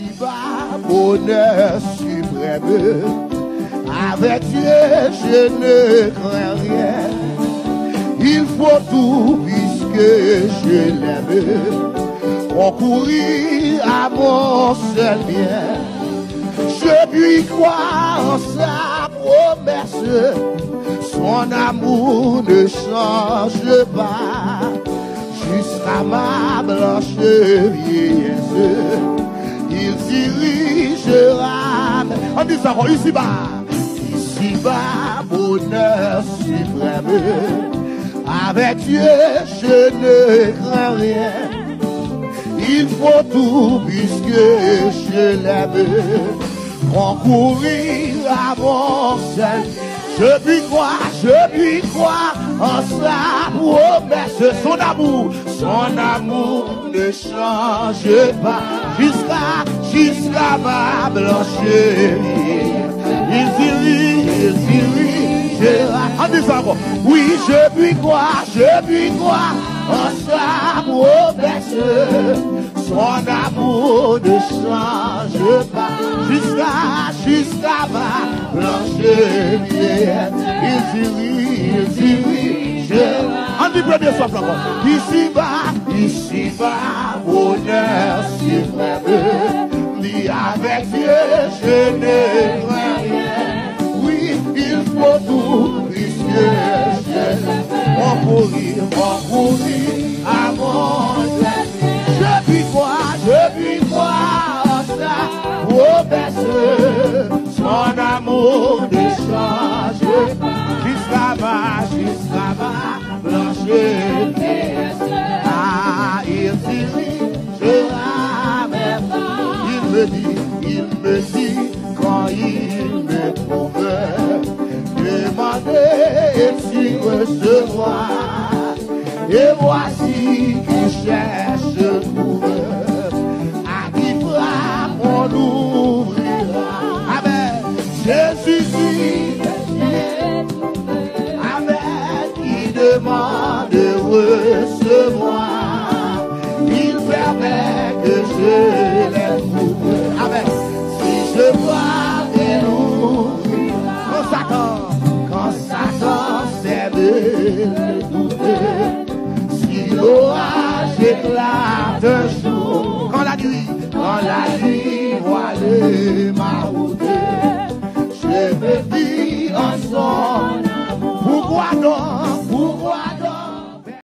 Ici-bas, bonheur suprême. Avec Dieu, je ne crains rien. Il faut tout puisque je l'aime. Concourir à mon seul bien. Je puis croire en sa promesse. Son amour ne change pas. Jusqu'à ma blanche vieillesse. Il dirigera. On dit ça ici-bas. Ici-bas, bonheur suprême. Avec Dieu, je ne crains rien. Il faut tout puisque je l'aime. Concourir à mon seul. Je puis croire en sa promesse. Son amour ne change pas. Jusqu'à ma blancherie. Il dirigera. On dit ça encore. Oui, je puis croire en sa promesse. Son amour ne change pas. Jusqu'à ma blancherie. Il dirigera. On dit premier soif encore. Ici-bas, bonheur suprême. Dis avec Dieu, je ne crains rien. Oui, il faut tout, puisque je concourir à mon Dieu. Je puis croire en sa promesse. Son amour ne change pas. Jusqu'à ma blanche pièce. Ah, il dirigera vers moi. Il me dit quand il me trouve, demandez et tu recevras. Et voici qui cherche trouve, à qui frappe on ouvrira. Amen. Jésus dit, amen, qui demande de recevoir. Il permet que je les trouve. Amen. Si je vois et l'ouvrira. Quand Satan sait de douter, si l'orage éclate un jour, quand la nuit voit le